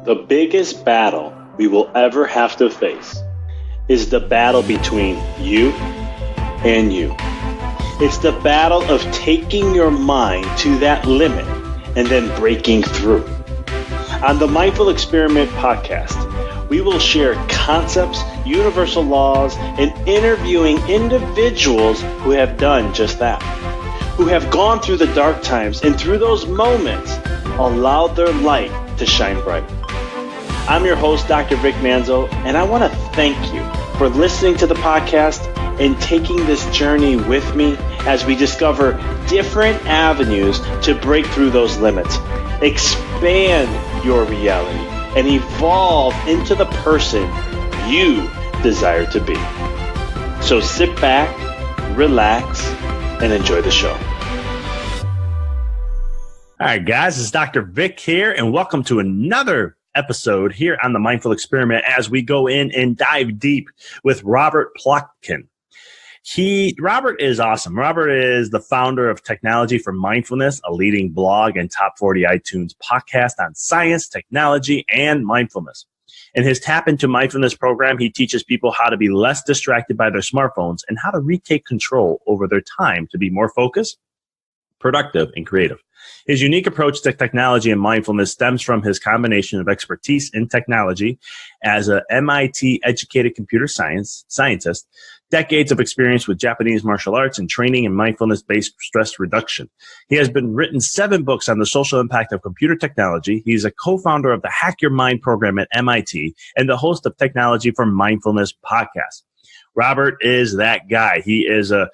The biggest battle we will ever have to face is the battle between you and you. It's the battle of taking your mind to that limit and then breaking through. On the Mindful Experiment podcast, we will share concepts, universal laws, and interviewing individuals who have done just that, who have gone through the dark times and through those moments allowed their light to shine bright. I'm your host, Dr. Vic Manzo, and I want to thank you for listening to the podcast and taking this journey with me as we discover different avenues to break through those limits, expand your reality, and evolve into the person you desire to be. So sit back, relax, and enjoy the show. All right, guys, it's Dr. Vic here, and welcome to another episode here on the Mindful Experiment as we go in and dive deep with Robert Plotkin. Robert is awesome. Robert is the founder of Technology for Mindfulness, a leading blog and top 40 iTunes podcast on science, technology, and mindfulness. In his Tap Into Mindfulness program, he teaches people how to be less distracted by their smartphones and how to retake control over their time to be more focused, productive, and creative. His unique approach to technology and mindfulness stems from his combination of expertise in technology as a MIT-educated computer scientist, decades of experience with Japanese martial arts, and training in Mindfulness Based Stress Reduction. He has written 7 books on the social impact of computer technology. He's a co-founder of the Hack Your Mind program at MIT and the host of Technology for Mindfulness Podcast. Robert is that guy. He is a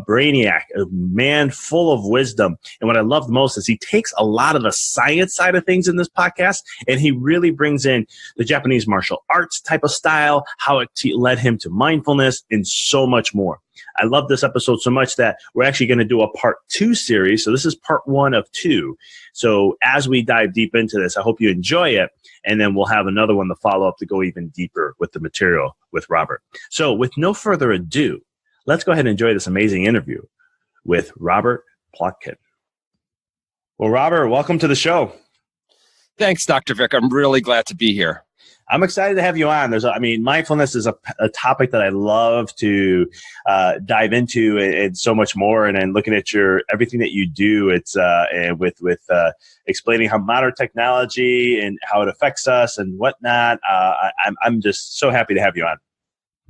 brainiac, a man full of wisdom. And what I love the most is he takes a lot of the science side of things in this podcast, and he really brings in the Japanese martial arts type of style, how it led him to mindfulness, and so much more. I love this episode so much that we're actually going to do a part 2 series. So this is part 1 of 2. So as we dive deep into this, I hope you enjoy it. And then we'll have another one to follow up to go even deeper with the material with Robert. So with no further ado, let's go ahead and enjoy this amazing interview with Robert Plotkin. Well, Robert, welcome to the show. Thanks, Dr. Vic. I'm really glad to be here. I'm excited to have you on. Mindfulness is a topic that I love to dive into and so much more. And then looking at everything that you do, it's with explaining how modern technology and how it affects us and whatnot. I'm just so happy to have you on.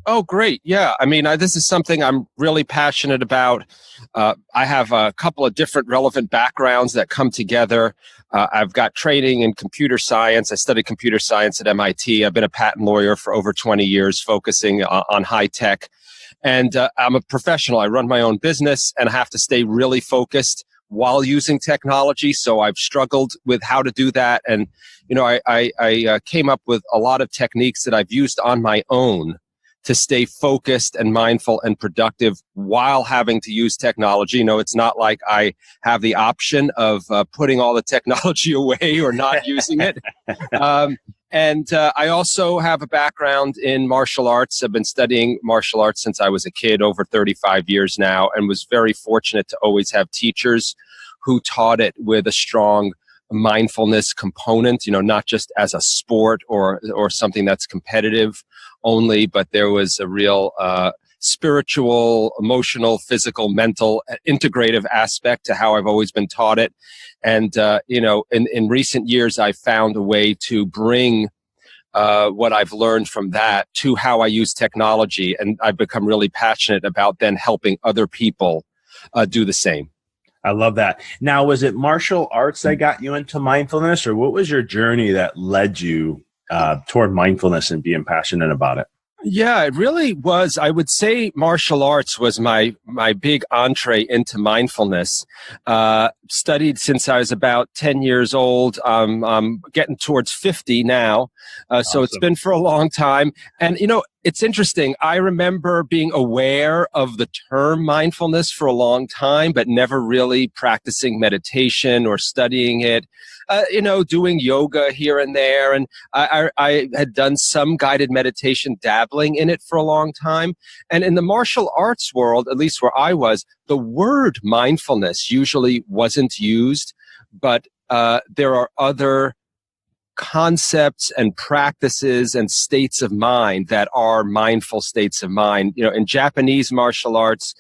Oh, great. Yeah. This is something I'm really passionate about. I have a couple of different relevant backgrounds that come together. I've got training in computer science. I studied computer science at MIT. I've been a patent lawyer for over 20 years, focusing on high tech. And I'm a professional. I run my own business, and I have to stay really focused while using technology. So I've struggled with how to do that. And, I came up with a lot of techniques that I've used on my own to stay focused and mindful and productive while having to use technology. It's not like I have the option of putting all the technology away or not using it. And I also have a background in martial arts. I've been studying martial arts since I was a kid, over 35 years now, and was very fortunate to always have teachers who taught it with a strong mindfulness component, not just as a sport or something that's competitive only, but there was a real spiritual, emotional, physical, mental, integrative aspect to how I've always been taught it. And, in recent years, I've found a way to bring what I've learned from that to how I use technology. And I've become really passionate about then helping other people do the same. I love that. Now, was it martial arts that got you into mindfulness, or what was your journey that led you toward mindfulness and being passionate about it? Yeah, it really was. I would say martial arts was my big entree into mindfulness. Studied since I was about 10 years old. I'm getting towards 50 now. Awesome. So it's been for a long time. And, it's interesting. I remember being aware of the term mindfulness for a long time, but never really practicing meditation or studying it. Doing yoga here and there. And I had done some guided meditation, dabbling in it for a long time. And in the martial arts world, at least where I was, the word mindfulness usually wasn't used, but there are other concepts and practices and states of mind that are mindful states of mind. In Japanese martial arts,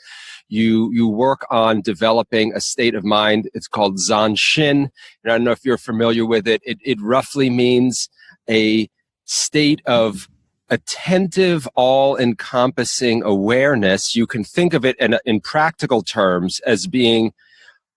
you work on developing a state of mind. It's called zanshin. I don't know if you're familiar with it. It roughly means a state of attentive, all-encompassing awareness. You can think of it in practical terms as being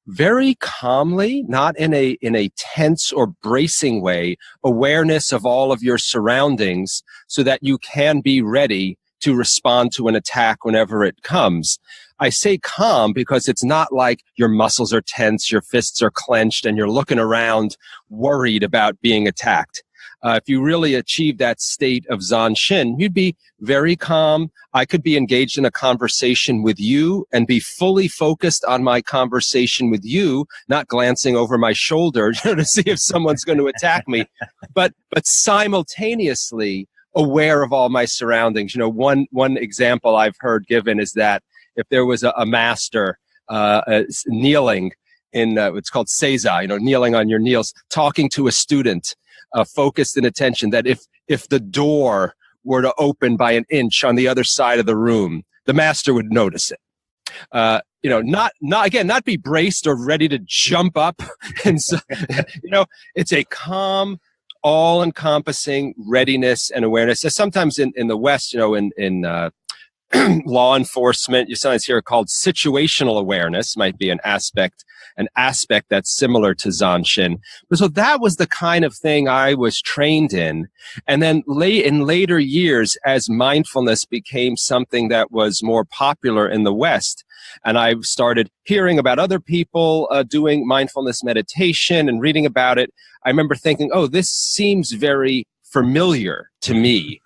very calmly, not in a tense or bracing way, awareness of all of your surroundings so that you can be ready to respond to an attack whenever it comes. I say calm because it's not like your muscles are tense, your fists are clenched, and you're looking around worried about being attacked. If you really achieve that state of zanshin, you'd be very calm. I could be engaged in a conversation with you and be fully focused on my conversation with you, not glancing over my shoulder to see if someone's going to attack me, but simultaneously aware of all my surroundings. One example I've heard given is that if there was a master kneeling in it's called seiza, kneeling on your knees, talking to a student, focused in attention, that if the door were to open by an inch on the other side of the room, the master would notice it. Not be braced or ready to jump up. And so, it's a calm, all-encompassing readiness and awareness. So sometimes in the West, in law enforcement, you sometimes hear it called situational awareness, might be an aspect that's similar to zanshin. So that was the kind of thing I was trained in. And then in later years, as mindfulness became something that was more popular in the West, and I started hearing about other people doing mindfulness meditation and reading about it, I remember thinking, oh, this seems very familiar to me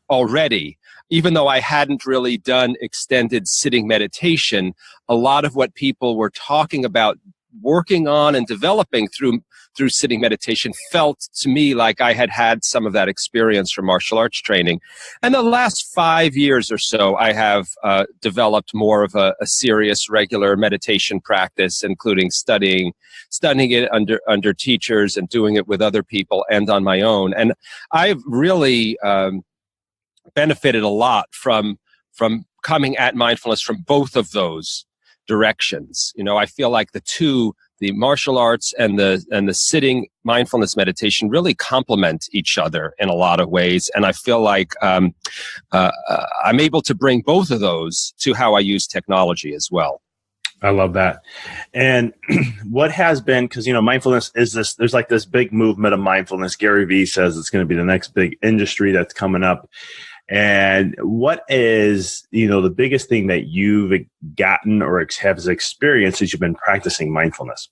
already. Even though I hadn't really done extended sitting meditation, a lot of what people were talking about working on and developing through sitting meditation felt to me like I had some of that experience from martial arts training. And the last 5 years or so, I have developed more of a serious, regular meditation practice, including studying it under teachers and doing it with other people and on my own. And I've really benefited a lot from coming at mindfulness from both of those directions. I feel like the martial arts and the sitting mindfulness meditation really complement each other in a lot of ways. And I feel like I'm able to bring both of those to how I use technology as well. I love that. And what has been, because, mindfulness is there's like this big movement of mindfulness. Gary Vee says it's going to be the next big industry that's coming up. And what is, the biggest thing that you've gotten or have experienced as you've been practicing mindfulness?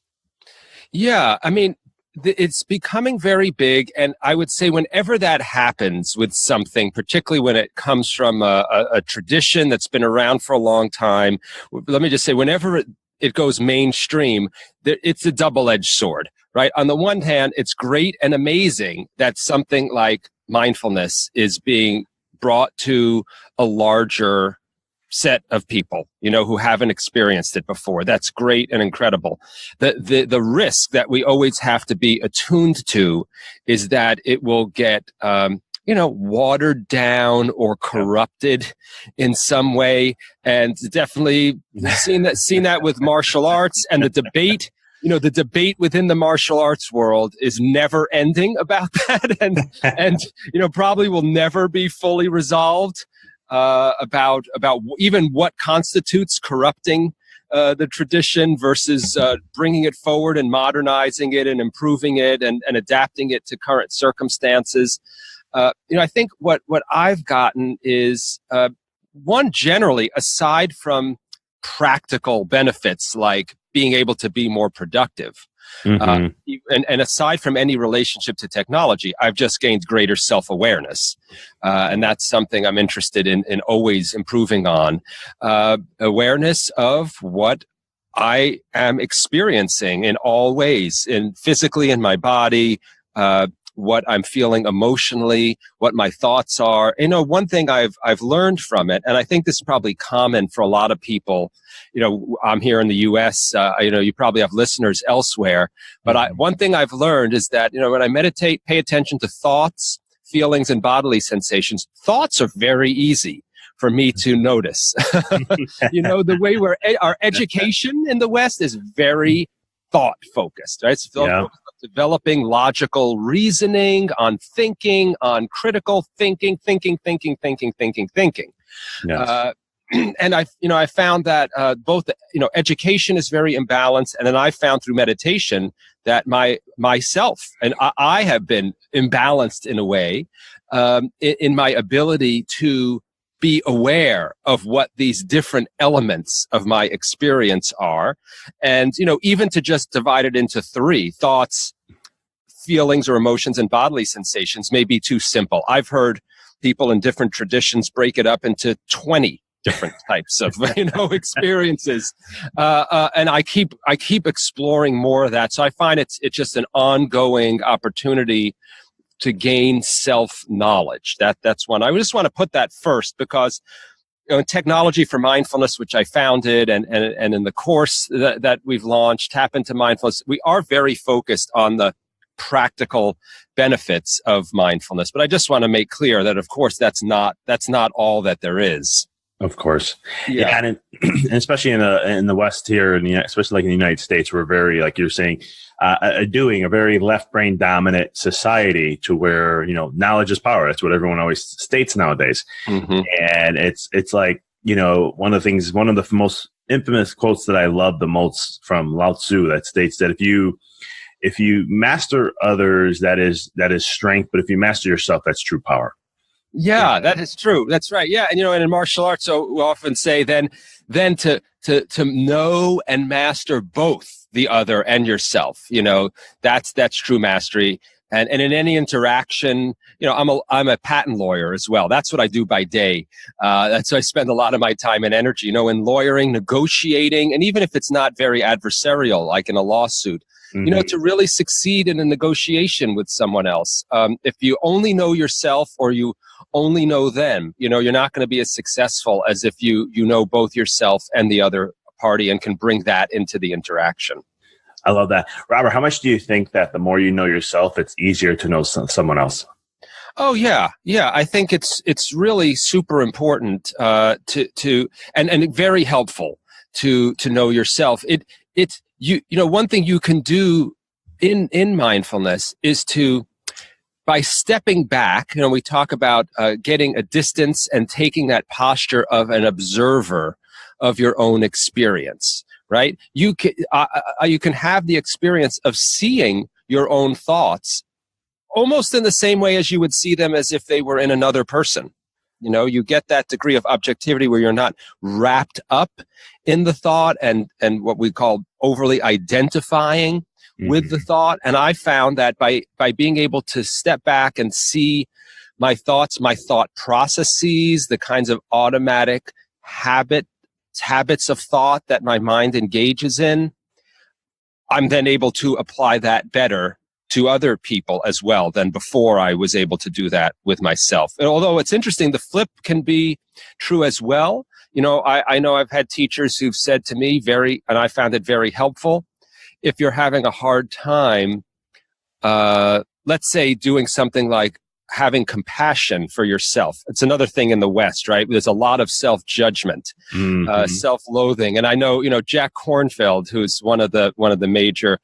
Yeah, I mean, it's becoming very big. And I would say whenever that happens with something, particularly when it comes from a tradition that's been around for a long time, let me just say, whenever it goes mainstream, it's a double-edged sword, right? On the one hand, it's great and amazing that something like mindfulness is being brought to a larger set of people, who haven't experienced it before. That's great and incredible. The risk that we always have to be attuned to is that it will get, watered down or corrupted in some way. And definitely seen that with martial arts and the debate. The debate within the martial arts world is never ending about that, and probably will never be fully resolved about even what constitutes corrupting the tradition versus bringing it forward and modernizing it and improving it and adapting it to current circumstances. I think what I've gotten is one, generally, aside from practical benefits like being able to be more productive. And aside from any relationship to technology, I've just gained greater self-awareness. And that's something I'm interested in always improving on. Awareness of what I am experiencing in all ways, physically in my body, what I'm feeling emotionally, what my thoughts are. One thing I've learned from it, and I think this is probably common for a lot of people. I'm here in the U.S. You probably have listeners elsewhere, but one thing I've learned is that when I meditate, pay attention to thoughts, feelings, and bodily sensations. Thoughts are very easy for me to notice. The way our education in the West is very thought focused, right? It's focused on developing logical reasoning, on thinking, on critical thinking. Yes. And I found that both education is very imbalanced, and then I found through meditation that myself and I have been imbalanced in a way in my ability to be aware of what these different elements of my experience are. And, even to just divide it into three: thoughts, feelings or emotions, and bodily sensations may be too simple. I've heard people in different traditions break it up into 20 different types of, experiences. And I keep exploring more of that. So I find it's just an ongoing opportunity to gain self-knowledge. That's one. I just want to put that first because technology for mindfulness, which I founded, and in the course that we've launched, Tap Into Mindfulness, we are very focused on the practical benefits of mindfulness. But I just want to make clear that, of course, that's not all that there is. Of course. Yeah. And especially in the West here, and especially like in the United States, we're very, like you're saying, doing a very left brain dominant society to where, knowledge is power. That's what everyone always states nowadays. Mm-hmm. And it's like, one of the most infamous quotes that I love the most from Lao Tzu that states that if you master others, that is strength. But if you master yourself, that's true power. Yeah, that is true. That's right. Yeah. And, and in martial arts, so we often say then to know and master both the other and yourself, that's true mastery. And in any interaction, I'm a patent lawyer as well. That's what I do by day. That's I spend a lot of my time and energy, in lawyering, negotiating, and even if it's not very adversarial, like in a lawsuit, to really succeed in a negotiation with someone else. If you only know yourself or you only know them, you're not going to be as successful as if you know both yourself and the other party and can bring that into the interaction. I love that. Robert, how much do you think that the more you know yourself, it's easier to know someone else? Oh, yeah. Yeah. I think it's really super important to and very helpful to know yourself. One thing you can do in mindfulness is to, by stepping back, we talk about getting a distance and taking that posture of an observer of your own experience, right? You can have the experience of seeing your own thoughts almost in the same way as you would see them as if they were in another person. You get that degree of objectivity where you're not wrapped up in the thought and what we call overly identifying with the thought. And I found that by being able to step back and see my thoughts, my thought processes, the kinds of automatic habits of thought that my mind engages in, I'm then able to apply that better to other people as well than before I was able to do that with myself. And although it's interesting, the flip can be true as well. I know I've had teachers who've said to me and I found it very helpful, if you're having a hard time, let's say doing something like having compassion for yourself. It's another thing in the West, right? There's a lot of self-judgment, self-loathing. And I know, Jack Kornfield, who's one of the major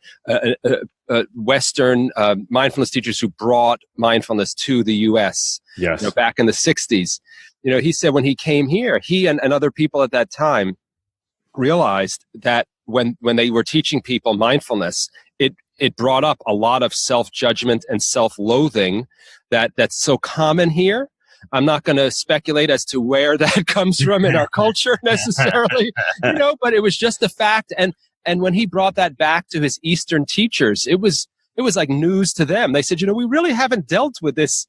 Western mindfulness teachers who brought mindfulness to the U.S. Yes. Back in the 60s. He said when he came here, he and other people at that time realized that when they were teaching people mindfulness, it brought up a lot of self-judgment and self-loathing that's so common here. I'm not going to speculate as to where that comes from in our culture necessarily, but it was just a fact. And when he brought that back to his Eastern teachers, it was like news to them. They said, we really haven't dealt with this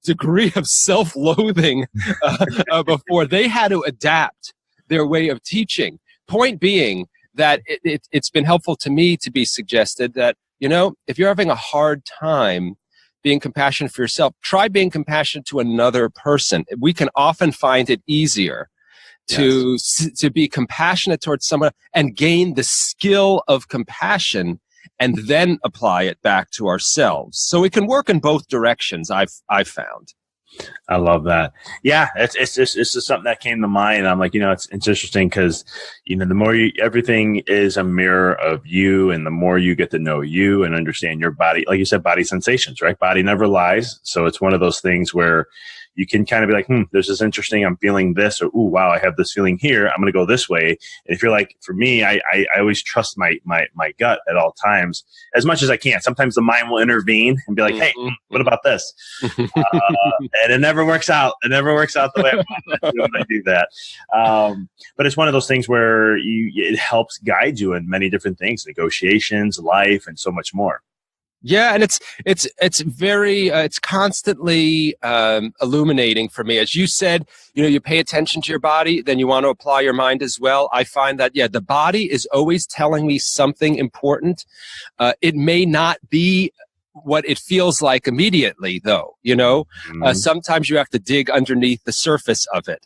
degree of self-loathing before. They had to adapt their way of teaching. Point being that it's been helpful to me to be suggested that, if you're having a hard time being compassionate for yourself, try being compassionate to another person. We can often find it easier to be compassionate towards someone and gain the skill of compassion and then apply it back to ourselves. So it can work in both directions, I've found. I love that. Yeah, it's just something that came to mind. I'm like, it's interesting because, the more everything is a mirror of you, and the more you get to know you and understand your body, like you said, body sensations, right? Body never lies. So it's one of those things where you can kind of be like, this is interesting. I'm feeling this, or, ooh, wow, I have this feeling here. I'm going to go this way. And if you're like, for me, I always trust my gut at all times as much as I can. Sometimes the mind will intervene and be like, hey, what about this? And it never works out. It never works out the way I want it to when I do that. But it's one of those things where it helps guide you in many different things, negotiations, life, and so much more. Yeah, and it's very it's constantly illuminating for me. As you said, you pay attention to your body, then you want to apply your mind as well. I find that the body is always telling me something important. It may not be what it feels like immediately, though. Sometimes you have to dig underneath the surface of it.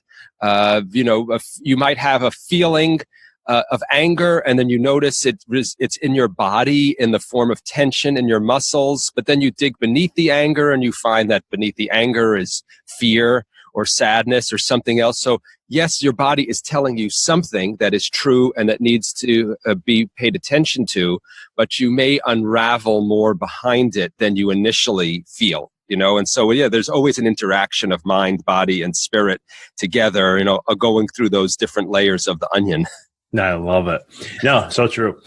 You might have a feeling of anger, and then you notice it's in your body in the form of tension in your muscles, but then you dig beneath the anger and you find that beneath the anger is fear or sadness or something else. So yes, your body is telling you something that is true and that needs to be paid attention to, but you may unravel more behind it than you initially feel. And so, there's always an interaction of mind, body, and spirit together, going through those different layers of the onion. No, I love it. No, so true.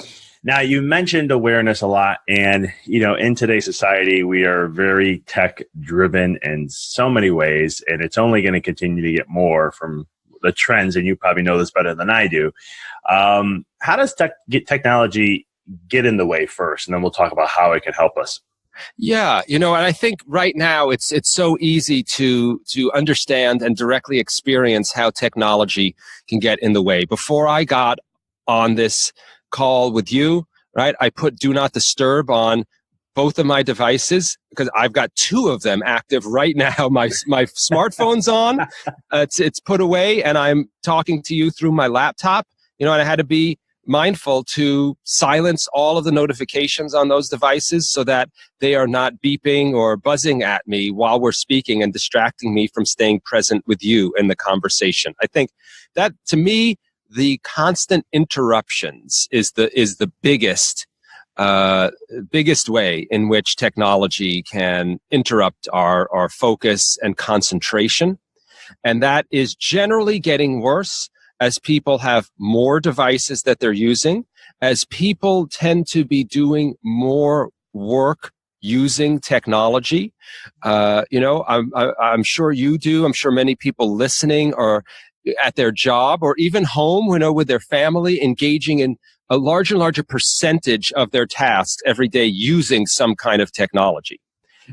Now, you mentioned awareness a lot, and, in today's society, we are very tech driven in so many ways, and it's only going to continue to get more from the trends. And you probably know this better than I do. How does technology get in the way first? And then we'll talk about how it can help us. Yeah, and I think right now it's so easy to understand and directly experience how technology can get in the way. Before I got on this call with you, right, I put Do Not Disturb on both of my devices because I've got two of them active right now. My smartphone's on, it's put away, and I'm talking to you through my laptop. And I had to be mindful to silence all of the notifications on those devices so that they are not beeping or buzzing at me while we're speaking and distracting me from staying present with you in the conversation. I think that, to me, the constant interruptions is the biggest way in which technology can interrupt our focus and concentration. And that is generally getting worse as people have more devices that they're using, as people tend to be doing more work using technology. I'm sure you do. I'm sure many people listening are at their job or even home, with their family, engaging in a larger and larger percentage of their tasks every day using some kind of technology,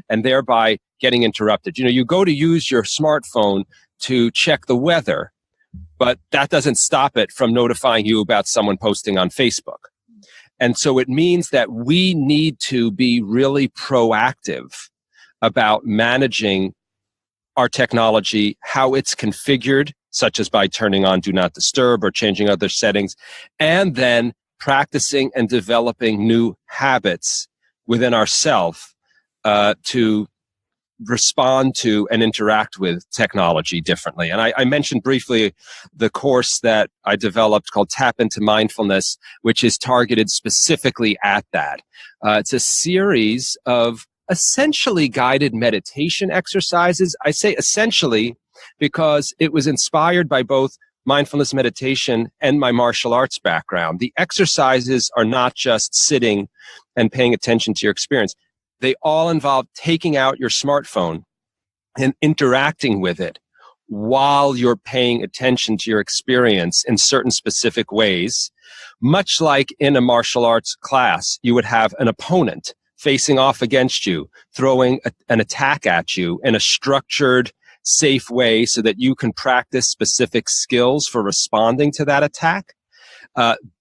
and thereby getting interrupted. You go to use your smartphone to check the weather, but that doesn't stop it from notifying you about someone posting on Facebook. And so it means that we need to be really proactive about managing our technology, how it's configured, such as by turning on Do Not Disturb or changing other settings, and then practicing and developing new habits within ourselves to respond to and interact with technology differently. And I mentioned briefly the course that I developed called Tap Into Mindfulness, which is targeted specifically at that. It's a series of essentially guided meditation exercises. I say essentially because it was inspired by both mindfulness meditation and my martial arts background. The exercises are not just sitting and paying attention to your experience. They all involve taking out your smartphone and interacting with it while you're paying attention to your experience in certain specific ways. Much like in a martial arts class, you would have an opponent facing off against you, throwing an attack at you in a structured, safe way so that you can practice specific skills for responding to that attack.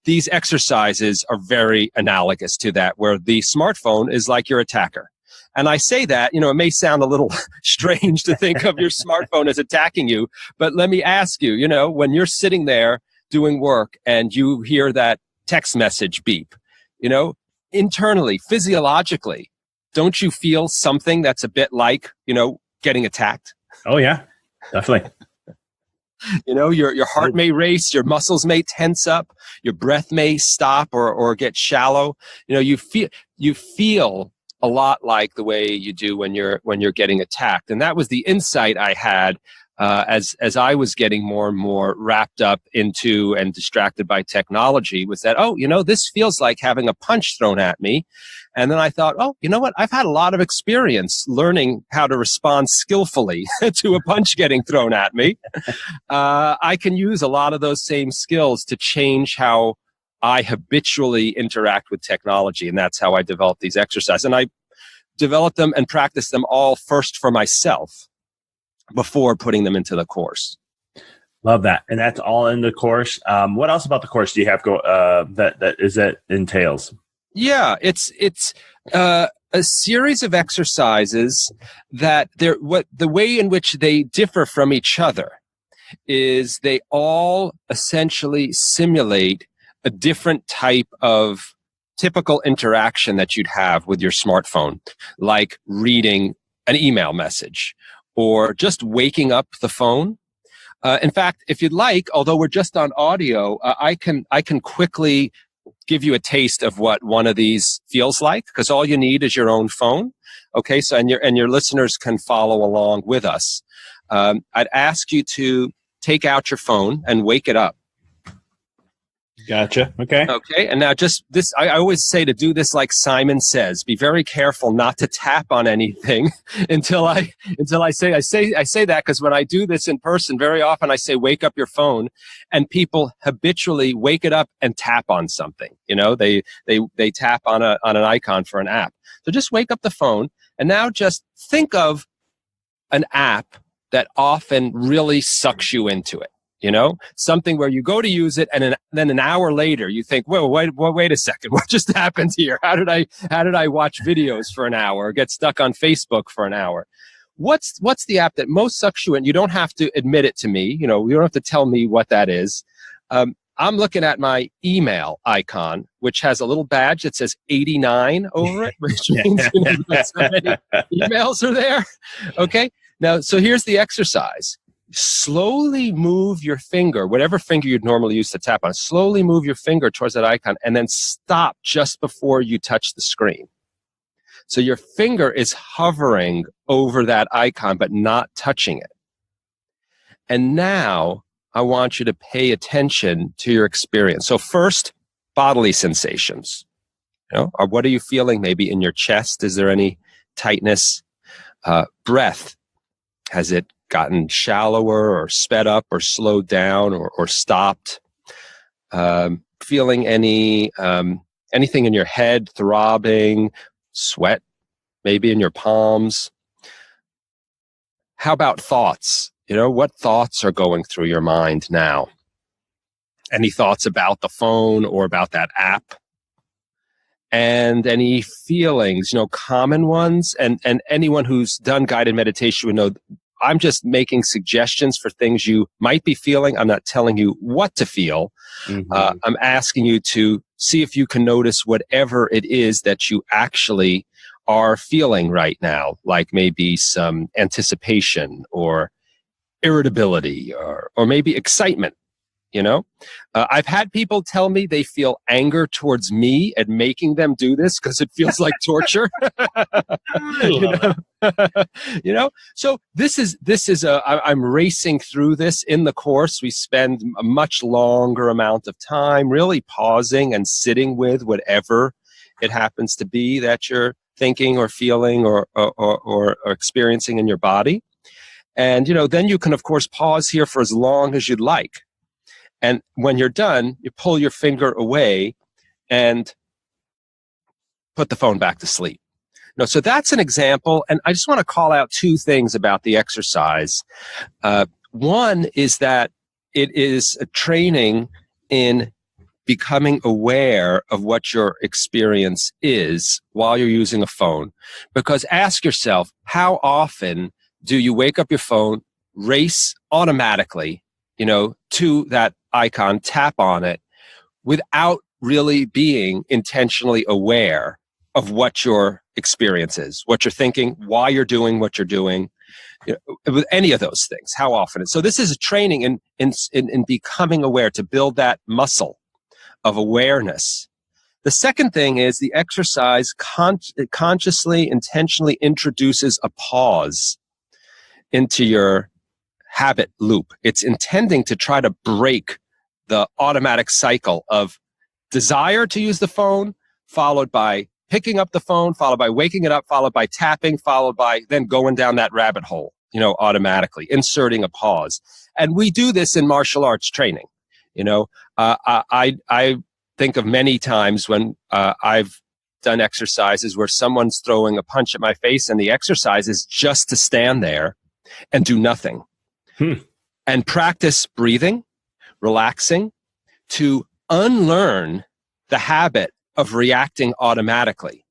These exercises are very analogous to that, where the smartphone is like your attacker. And I say that, it may sound a little strange to think of your smartphone as attacking you, but let me ask you, when you're sitting there doing work and you hear that text message beep, internally, physiologically, don't you feel something that's a bit like, getting attacked? Oh, yeah, definitely. Your heart may race, your muscles may tense up, your breath may stop or get shallow. You feel a lot like the way you do when you're getting attacked. And that was the insight I had as I was getting more and more wrapped up into and distracted by technology, was that, this feels like having a punch thrown at me. And then I thought, you know what? I've had a lot of experience learning how to respond skillfully to a punch getting thrown at me. I can use a lot of those same skills to change how I habitually interact with technology. And that's how I developed these exercises. And I developed them and practiced them all first for myself before putting them into the course. Love that. And that's all in the course. What else about the course do you have that entails? Yeah, it's a series of exercises that the way in which they differ from each other is they all essentially simulate a different type of typical interaction that you'd have with your smartphone, like reading an email message or just waking up the phone. In fact, if you'd like, although we're just on audio, I can quickly give you a taste of what one of these feels like, because all you need is your own phone. Okay, so and your listeners can follow along with us. I'd ask you to take out your phone and wake it up. Gotcha. Okay. Okay. And now just this, I always say to do this like Simon Says. Be very careful not to tap on anything until I say that, because when I do this in person, very often I say, wake up your phone, and people habitually wake it up and tap on something. They tap on an icon for an app. So just wake up the phone, and now just think of an app that often really sucks you into it. Something where you go to use it, and then an hour later you think, wait a second, what just happened here? How did I watch videos for an hour or get stuck on Facebook for an hour? What's the app that most sucks you in? You don't have to admit it to me. You don't have to tell me what that is. I'm looking at my email icon, which has a little badge that says 89 over it, which means so many emails are there. Okay. Now, so here's the exercise. Slowly move your finger, whatever finger you'd normally use to tap on, slowly move your finger towards that icon and then stop just before you touch the screen. So your finger is hovering over that icon, but not touching it. And now I want you to pay attention to your experience. So first, bodily sensations. What are you feeling maybe in your chest? Is there any tightness? Breath. Has it gotten shallower or sped up or slowed down or stopped? Feeling anything in your head throbbing, sweat maybe in your palms? How about thoughts? What thoughts are going through your mind now? Any thoughts about the phone or about that app? And any feelings, common ones, and anyone who's done guided meditation would know I'm just making suggestions for things you might be feeling. I'm not telling you what to feel. Mm-hmm. I'm asking you to see if you can notice whatever it is that you actually are feeling right now, like maybe some anticipation or irritability or maybe excitement. I've had people tell me they feel anger towards me at making them do this because it feels like torture. So this is I'm racing through this in the course. We spend a much longer amount of time really pausing and sitting with whatever it happens to be that you're thinking or feeling or experiencing in your body. And, then you can, of course, pause here for as long as you'd like. And when you're done, you pull your finger away and put the phone back to sleep. So that's an example. And I just want to call out two things about the exercise. One is that it is a training in becoming aware of what your experience is while you're using a phone. Because ask yourself, how often do you wake up your phone, race automatically, to that icon, tap on it, without really being intentionally aware of what your experience is, what you're thinking, why you're doing what you're doing, with any of those things, how often. So this is a training in becoming aware, to build that muscle of awareness. The second thing is the exercise consciously, intentionally introduces a pause into your habit loop. It's intending to try to break the automatic cycle of desire to use the phone, followed by picking up the phone, followed by waking it up, followed by tapping, followed by then going down that rabbit hole, automatically, inserting a pause. And we do this in martial arts training. I think of many times when I've done exercises where someone's throwing a punch at my face, and the exercise is just to stand there and do nothing. And practice breathing, relaxing, to unlearn the habit of reacting automatically.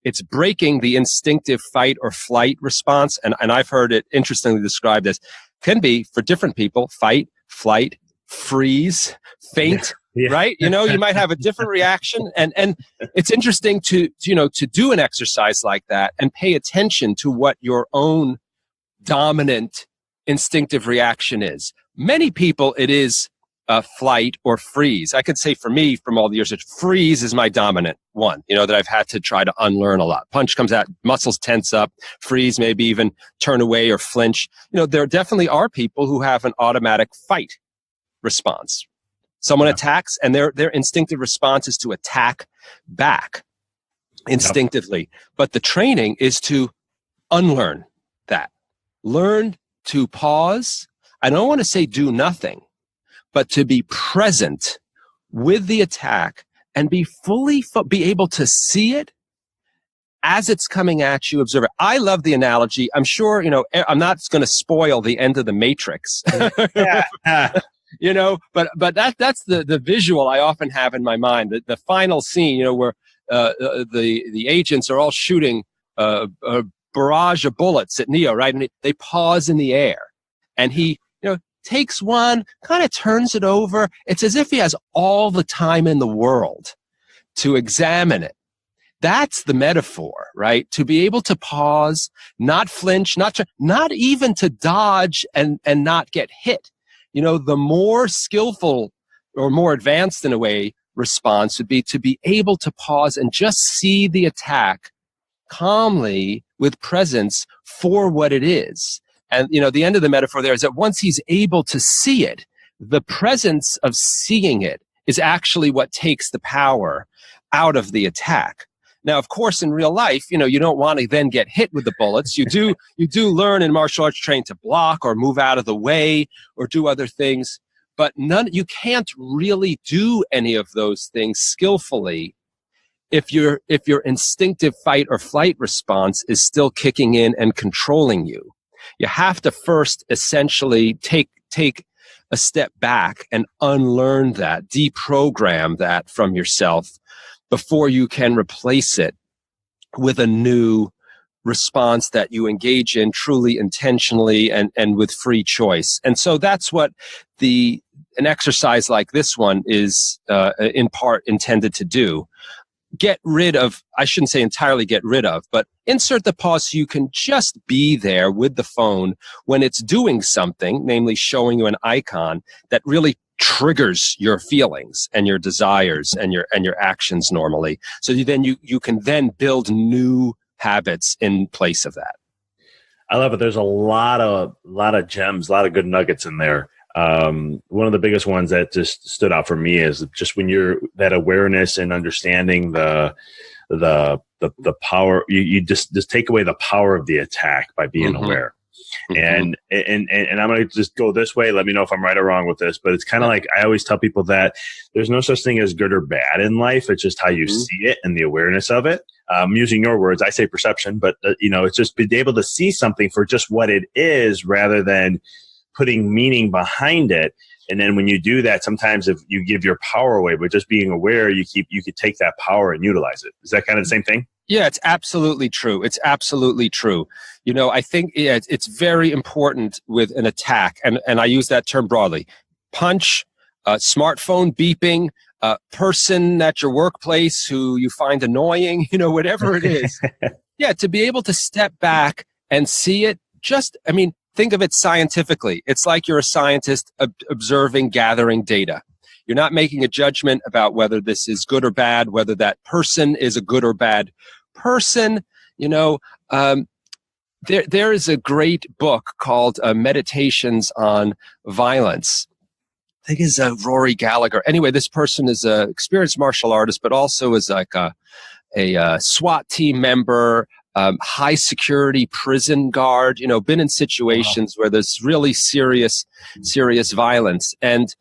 It's breaking the instinctive fight or flight response. And I've heard it interestingly described as, can be for different people, fight, flight, freeze, faint, right? You might have a different reaction. And it's interesting to do an exercise like that and pay attention to what your own dominant instinctive reaction is. Many people, it is flight or freeze. I could say for me, from all the years, freeze is my dominant one, that I've had to try to unlearn a lot. Punch comes out, muscles tense up, freeze, maybe even turn away or flinch. There definitely are people who have an automatic fight response. Someone attacks, and their instinctive response is to attack back instinctively. But the training is to unlearn that. Learn to pause. I don't want to say do nothing, but to be present with the attack and be be able to see it as it's coming at you, observe it. I love the analogy. I'm sure, I'm not going to spoil the end of the Matrix. But that's the visual I often have in my mind. The final scene, where the agents are all shooting a barrage of bullets at Neo, right? And they pause in the air, and he, takes one, kind of turns it over. It's as if he has all the time in the world to examine it. That's the metaphor, right? To be able to pause, not flinch, not even to dodge and not get hit. The more skillful or more advanced, in a way, response would be to be able to pause and just see the attack calmly with presence for what it is. And, the end of the metaphor there is that once he's able to see it, the presence of seeing it is actually what takes the power out of the attack. Now, of course, in real life, you don't want to then get hit with the bullets. You do learn in martial arts training to block or move out of the way or do other things, but you can't really do any of those things skillfully if your instinctive fight or flight response is still kicking in and controlling you. You have to first essentially take a step back and unlearn that, deprogram that from yourself before you can replace it with a new response that you engage in truly intentionally and with free choice. And so that's what an exercise like this one is in part intended to do. Get rid of, I shouldn't say entirely get rid of, but insert the pause so you can just be there with the phone when it's doing something, namely showing you an icon that really triggers your feelings and your desires and your actions normally. So you can then build new habits in place of that. I love it. There's a lot of gems, a lot of good nuggets in there. One of the biggest ones that just stood out for me is just when you're that awareness and understanding the power, you just take away the power of the attack by being aware. And I'm going to just go this way. Let me know if I'm right or wrong with this, but it's kind of like, I always tell people that there's no such thing as good or bad in life. It's just how you see it and the awareness of it. Using your words, I say perception, but it's just being able to see something for just what it is rather than putting meaning behind it. And then when you do that, sometimes if you give your power away, but just being aware, you could take that power and utilize it. Is that kind of the same thing? Yeah, it's absolutely true. It's absolutely true. I think it's very important with an attack, and I use that term broadly. Punch, smartphone beeping, person at your workplace who you find annoying, whatever it is. Yeah, to be able to step back and see it, think of it scientifically. It's like you're a scientist observing, gathering data. You're not making a judgment about whether this is good or bad, whether that person is a good or bad person. There is a great book called Meditations on Violence. I think it's Rory Gallagher. Anyway, this person is an experienced martial artist, but also is like a SWAT team member, high security prison guard, been in situations where there's really serious violence. And,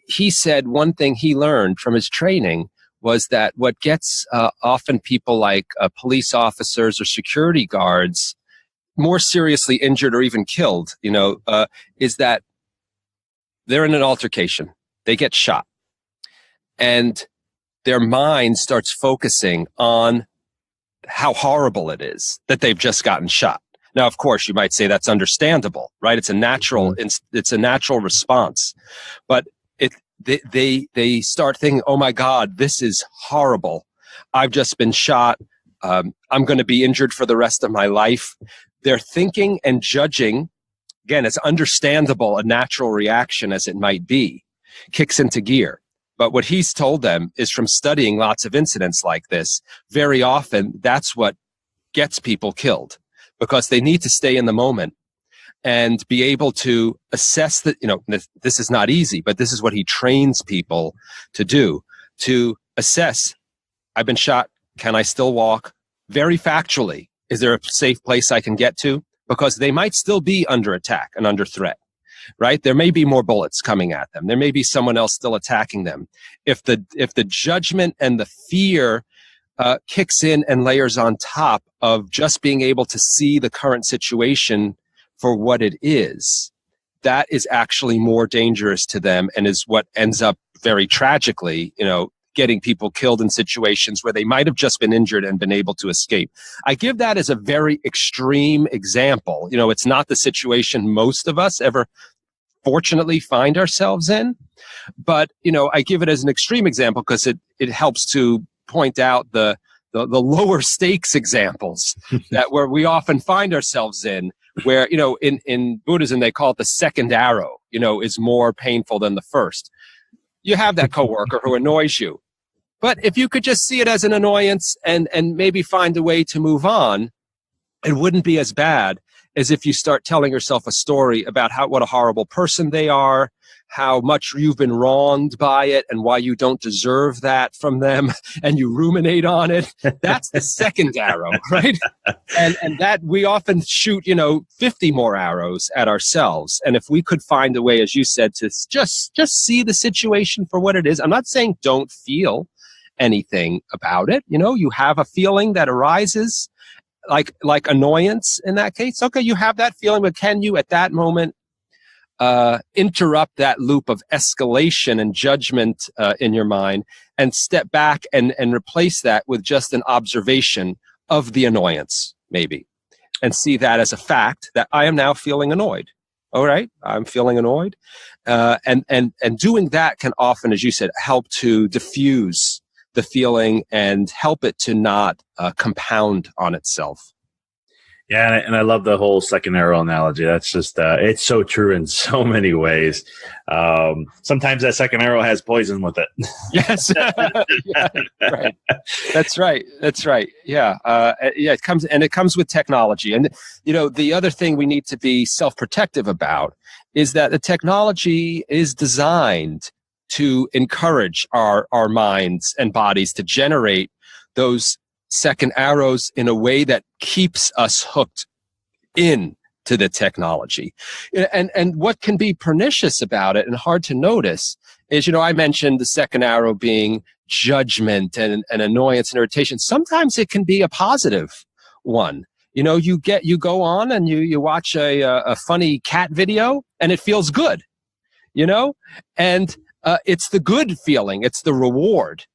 he said one thing he learned from his training was that what gets often people like police officers or security guards more seriously injured or even killed, is that they're in an altercation. They get shot. And their mind starts focusing on how horrible it is that they've just gotten shot. Now, of course, you might say that's understandable, right? It's a natural response. But they start thinking, oh my God, this is horrible. I've just been shot. I'm going to be injured for the rest of my life. They're thinking and judging. Again, it's understandable, a natural reaction as it might be, kicks into gear. But what he's told them is from studying lots of incidents like this, very often that's what gets people killed, because they need to stay in the moment and be able to assess that, this is not easy, but this is what he trains people to do, to assess, I've been shot, can I still walk? Very factually, is there a safe place I can get to? Because they might still be under attack and under threat, right? There may be more bullets coming at them. There may be someone else still attacking them. If the judgment and the fear kicks in and layers on top of just being able to see the current situation for what it is, that is actually more dangerous to them and is what ends up very tragically, getting people killed in situations where they might have just been injured and been able to escape. I give that as a very extreme example. It's not the situation most of us ever fortunately find ourselves in, but, I give it as an extreme example because it helps to point out the lower stakes examples that where we often find ourselves in, where, in Buddhism, they call it the second arrow, is more painful than the first. You have that coworker who annoys you. But if you could just see it as an annoyance and maybe find a way to move on, it wouldn't be as bad as if you start telling yourself a story about what a horrible person they are, how much you've been wronged by it and why you don't deserve that from them, and you ruminate on it. That's the second arrow, right? And that we often shoot, 50 more arrows at ourselves. And if we could find a way, as you said, to just see the situation for what it is. I'm not saying don't feel anything about it. You have a feeling that arises, like annoyance in that case. Okay, you have that feeling, but can you at that moment interrupt that loop of escalation and judgment in your mind and step back and replace that with just an observation of the annoyance, maybe, and see that as a fact that I am now feeling annoyed. All right, I'm feeling annoyed. And doing that can often, as you said, help to diffuse the feeling and help it to not compound on itself. Yeah, and I love the whole second arrow analogy. That's just, it's so true in so many ways. Sometimes that second arrow has poison with it. Yes. Yeah, right. That's right. Yeah. It comes with technology. And, the other thing we need to be self-protective about is that the technology is designed to encourage our minds and bodies to generate those second arrows in a way that keeps us hooked in to the technology. And what can be pernicious about it and hard to notice is, I mentioned the second arrow being judgment and annoyance and irritation. Sometimes it can be a positive one. You go on and you watch a funny cat video and it feels good, and it's the good feeling. It's the reward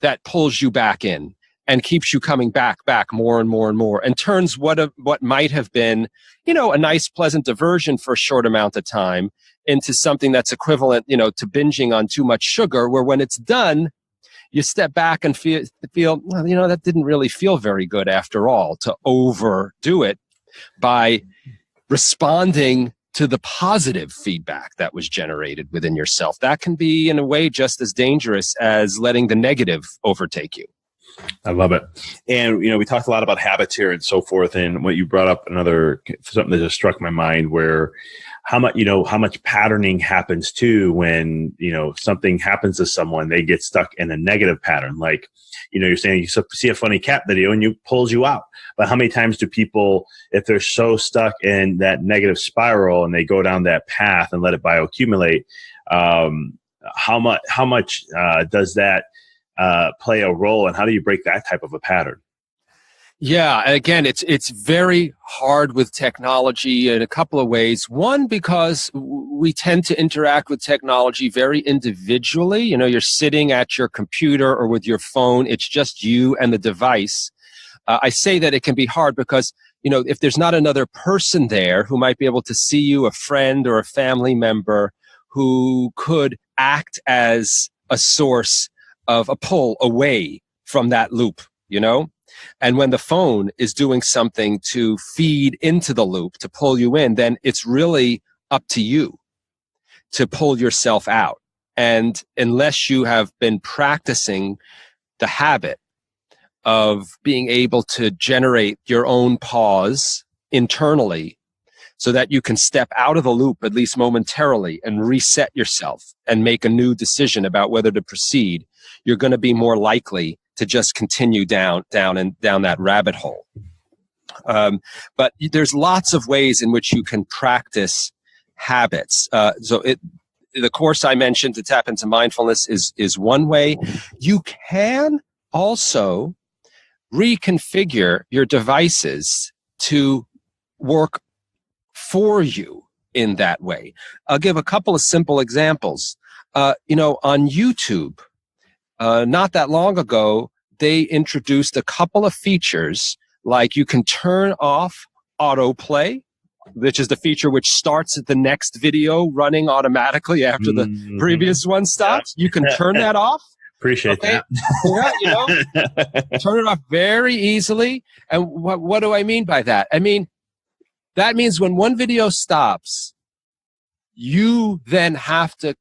that pulls you back in and keeps you coming back more and more and more, and turns what might have been, a nice, pleasant diversion for a short amount of time into something that's equivalent, to binging on too much sugar, where when it's done, you step back and feel, well, that didn't really feel very good after all, to overdo it by responding to the positive feedback that was generated within yourself. That can be, in a way, just as dangerous as letting the negative overtake you. I love it. And, we talked a lot about habits here and so forth. And what you brought up, something that just struck my mind, where how much patterning happens too when, something happens to someone, they get stuck in a negative pattern. Like, you're saying you see a funny cat video and it pulls you out. But how many times do people, if they're so stuck in that negative spiral and they go down that path and let it bioaccumulate, how much does that play a role, and how do you break that type of a pattern? Yeah, again, it's very hard with technology in a couple of ways. One, because we tend to interact with technology very individually. You're sitting at your computer or with your phone. It's just you and the device. I say that it can be hard because, if there's not another person there who might be able to see you, a friend or a family member who could act as a source of a pull away from that loop, And when the phone is doing something to feed into the loop, to pull you in, then it's really up to you to pull yourself out. And unless you have been practicing the habit of being able to generate your own pause internally so that you can step out of the loop, at least momentarily, and reset yourself and make a new decision about whether to proceed, you're going to be more likely to just continue down that rabbit hole. But there's lots of ways in which you can practice habits. The course I mentioned, to Tap Into Mindfulness, is one way. You can also reconfigure your devices to work for you in that way. I'll give a couple of simple examples. On YouTube, not that long ago, they introduced a couple of features, like you can turn off autoplay, which is the feature which starts the next video running automatically after the previous one stops. You can turn that off. Appreciate that. Yeah, turn it off very easily. And what do I mean by that? I mean, that means when one video stops, you then have to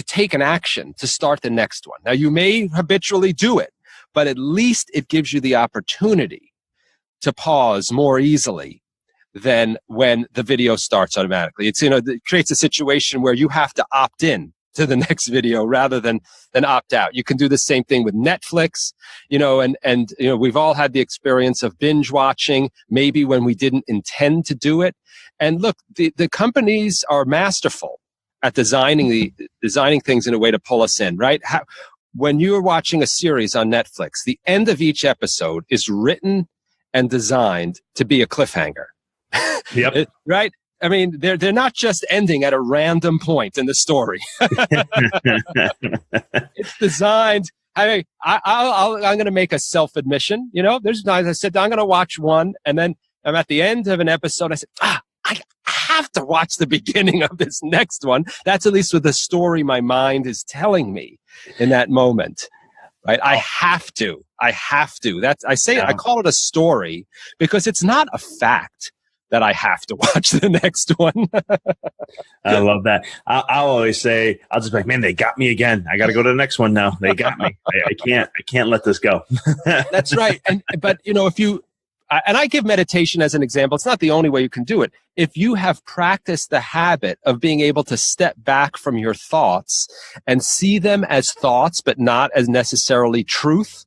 take an action to start the next one. Now, you may habitually do it, but at least it gives you the opportunity to pause more easily than when the video starts automatically. It creates a situation where you have to opt in to the next video rather than opt out. You can do the same thing with Netflix, and we've all had the experience of binge watching, maybe when we didn't intend to do it. And look, the companies are masterful at designing things in a way to pull us in, right? When you're watching a series on Netflix, the end of each episode is written and designed to be a cliffhanger. Yep. Right? I mean, they're not just ending at a random point in the story. It's designed. I'm going to make a self-admission. There's times I said, I'm going to watch one, and then I'm at the end of an episode. I said, I have to watch the beginning of this next one. That's at least what the story my mind is telling me in that moment. Right? I have to. I call it a story because it's not a fact that I have to watch the next one. I love that. I'll always say, I'll just be like, man, they got me again. I got to go to the next one now. They got me. I can't let this go. That's right. But if you, and I give meditation as an example. It's not the only way you can do it. If you have practiced the habit of being able to step back from your thoughts and see them as thoughts, but not as necessarily truth,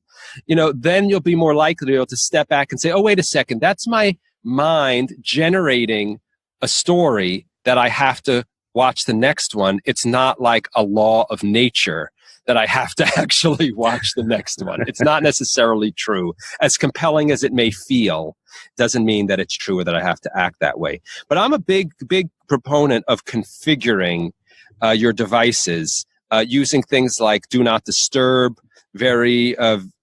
then you'll be more likely to be able to step back and say, oh, wait a second, that's my mind generating a story that I have to watch the next one. It's not like a law of nature that I have to actually watch the next one. It's not necessarily true. As compelling as it may feel, doesn't mean that it's true or that I have to act that way. But I'm a big proponent of configuring your devices using things like Do Not Disturb very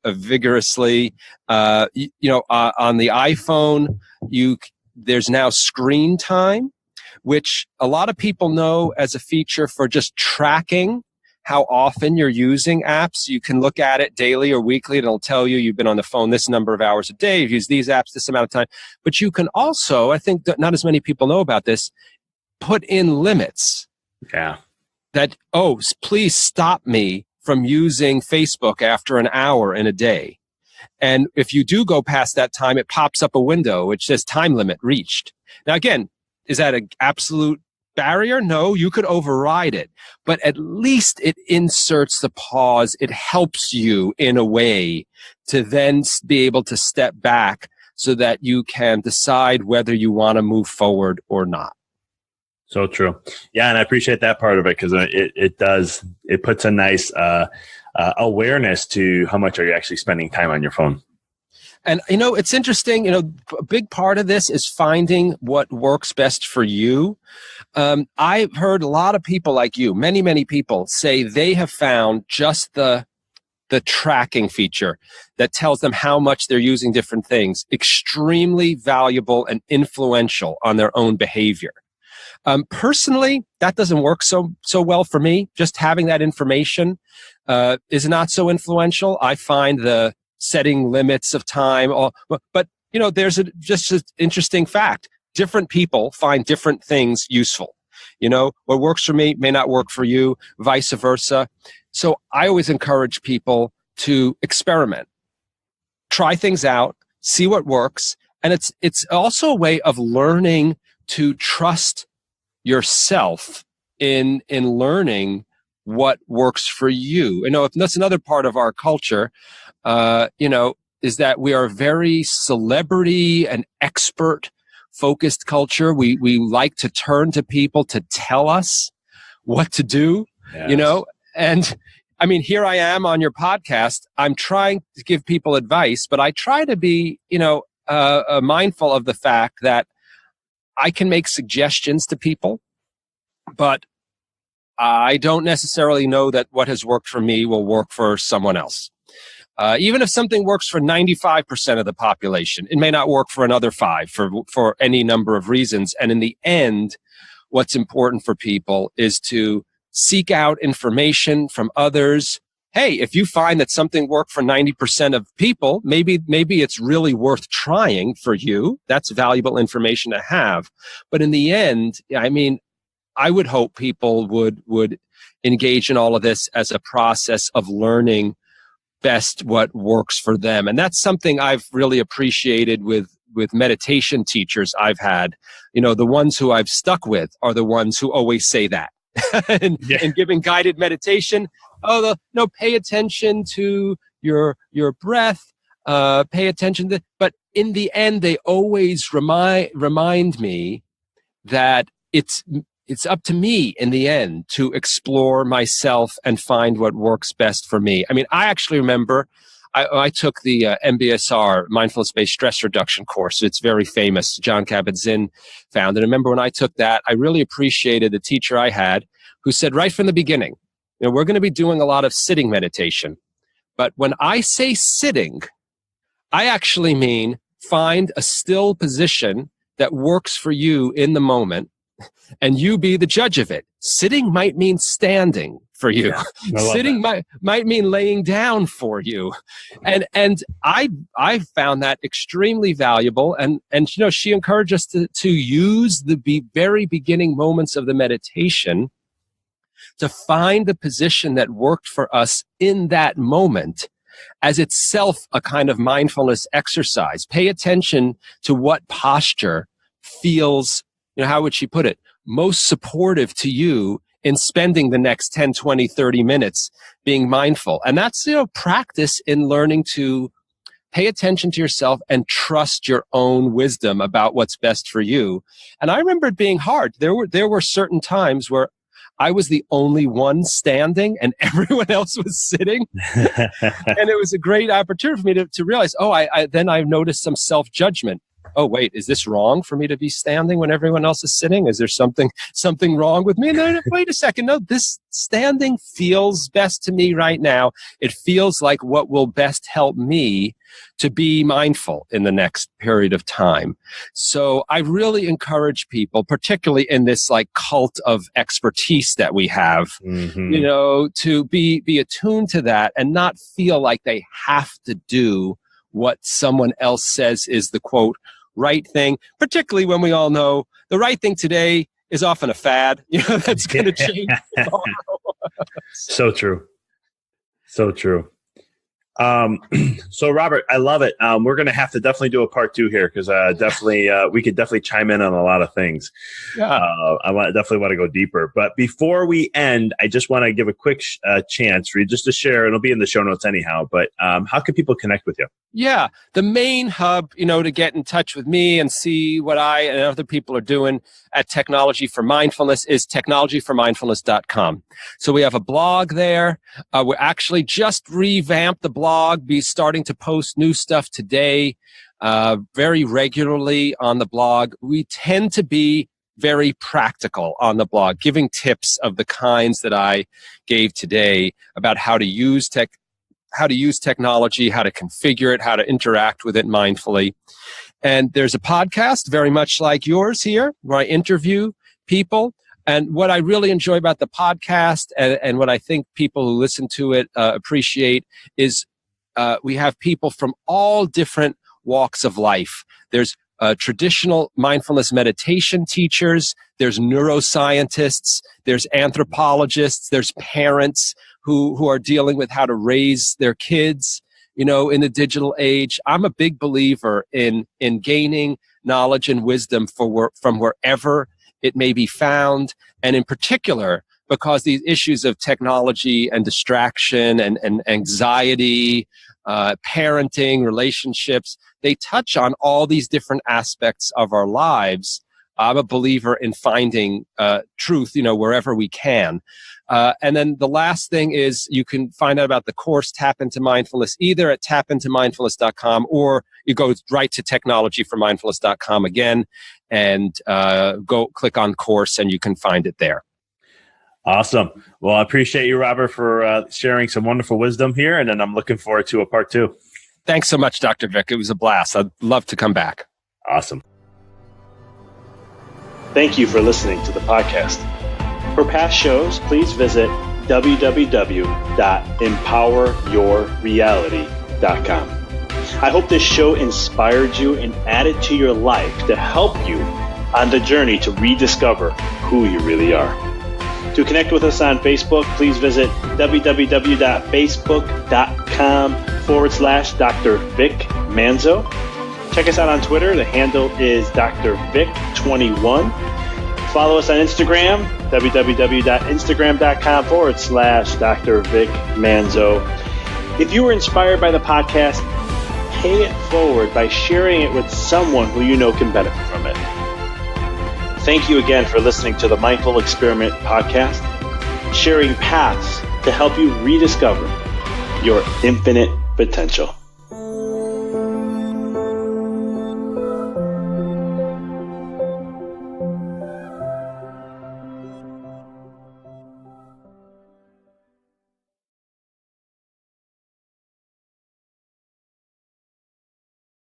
vigorously. On the iPhone, there's now screen time, which a lot of people know as a feature for just tracking how often you're using apps. You can look at it daily or weekly, and it'll tell you you've been on the phone this number of hours a day, you've used these apps this amount of time. But you can also, I think that not as many people know about this, put in limits. Yeah. That, please stop me from using Facebook after an hour in a day. And if you do go past that time, it pops up a window which says time limit reached. Now, again, is that an absolute barrier? No, you could override it, but at least it inserts the pause. It helps you in a way to then be able to step back so that you can decide whether you want to move forward or not. So true. Yeah, and I appreciate that part of it because it puts a nice awareness to how much are you actually spending time on your phone. And, it's interesting, a big part of this is finding what works best for you. I've heard a lot of people like you, many, many people say they have found just the tracking feature that tells them how much they're using different things extremely valuable and influential on their own behavior. Personally, that doesn't work so well for me. Just having that information is not so influential. I find the setting limits of time, but there's just an interesting fact. Different people find different things useful. What works for me may not work for you, vice versa. So I always encourage people to experiment, try things out, see what works, and it's also a way of learning to trust yourself in learning what works for you. If that's another part of our culture, is that we are a very celebrity and expert focused culture. We like to turn to people to tell us what to do, Yes. and I mean, here I am on your podcast. I'm trying to give people advice, but I try to be, mindful of the fact that I can make suggestions to people, but I don't necessarily know that what has worked for me will work for someone else. Even if something works for 95% of the population, it may not work for another 5% for any number of reasons. And in the end, what's important for people is to seek out information from others. Hey, if you find that something worked for 90% of people, maybe it's really worth trying for you. That's valuable information to have. But in the end, I mean, I would hope people would engage in all of this as a process of learning best what works for them. And that's something I've really appreciated with meditation teachers I've had. The ones who I've stuck with are the ones who always say that. and giving guided meditation, pay attention to your breath, pay attention to, but in the end, they always remind me that it's up to me in the end to explore myself and find what works best for me. I mean, I actually remember I took the MBSR, Mindfulness Based Stress Reduction course. It's very famous. John Kabat-Zinn found it. I remember when I took that, I really appreciated the teacher I had who said right from the beginning, we're going to be doing a lot of sitting meditation. But when I say sitting, I actually mean find a still position that works for you in the moment, and you be the judge of it. Sitting might mean standing for you. Yeah, sitting might mean laying down for you. And I found that extremely valuable. And she encouraged us to use the very beginning moments of the meditation to find the position that worked for us in that moment as itself a kind of mindfulness exercise. Pay attention to what posture feels, how would she put it, most supportive to you in spending the next 10, 20, 30 minutes being mindful. And that's, practice in learning to pay attention to yourself and trust your own wisdom about what's best for you. And I remember it being hard. There were certain times where I was the only one standing and everyone else was sitting. And it was a great opportunity for me to realize, then I noticed some self-judgment. Oh, wait, is this wrong for me to be standing when everyone else is sitting? Is there something wrong with me? And then, wait a second. No, this standing feels best to me right now. It feels like what will best help me to be mindful in the next period of time. So I really encourage people, particularly in this like cult of expertise that we have, to be attuned to that and not feel like they have to do what someone else says is the quote right thing, particularly when we all know the right thing today is often a fad, that's going to change tomorrow. So true. So Robert, I love it. We're going to have to definitely do a part 2 here because we could definitely chime in on a lot of things. Yeah. I definitely want to go deeper. But before we end, I just want to give a quick chance for you just to share. It'll be in the show notes anyhow. But how can people connect with you? Yeah, the main hub, to get in touch with me and see what I and other people are doing at Technology for Mindfulness is technologyformindfulness.com. So we have a blog there. We're actually just revamped the blog, be starting to post new stuff today, very regularly on the blog. We tend to be very practical on the blog, giving tips of the kinds that I gave today about how to use technology, how to configure it, how to interact with it mindfully. And there's a podcast very much like yours here where I interview people. And what I really enjoy about the podcast and what I think people who listen to it appreciate is we have people from all different walks of life. There's traditional mindfulness meditation teachers, there's neuroscientists, there's anthropologists, there's parents who are dealing with how to raise their kids, in the digital age. I'm a big believer in gaining knowledge and wisdom from wherever it may be found. And in particular, because these issues of technology and distraction and anxiety, parenting, relationships, they touch on all these different aspects of our lives. I'm a believer in finding truth, wherever we can. And then the last thing is you can find out about the course Tap Into Mindfulness either at tapintomindfulness.com or you go right to technologyformindfulness.com again and go click on course and you can find it there. Awesome. Well, I appreciate you, Robert, for sharing some wonderful wisdom here. And then I'm looking forward to a part 2. Thanks so much, Dr. Vic. It was a blast. I'd love to come back. Awesome. Thank you for listening to the podcast. For past shows, please visit www.empoweryourreality.com. I hope this show inspired you and added to your life to help you on the journey to rediscover who you really are. To connect with us on Facebook, please visit www.facebook.com/Dr. Vic Manzo. Check us out on Twitter. The handle is Dr. Vic21. Follow us on Instagram, www.instagram.com/Dr. Vic Manzo. If you were inspired by the podcast, pay it forward by sharing it with someone who you know can benefit from it. Thank you again for listening to the Mindful Experiment podcast, sharing paths to help you rediscover your infinite potential.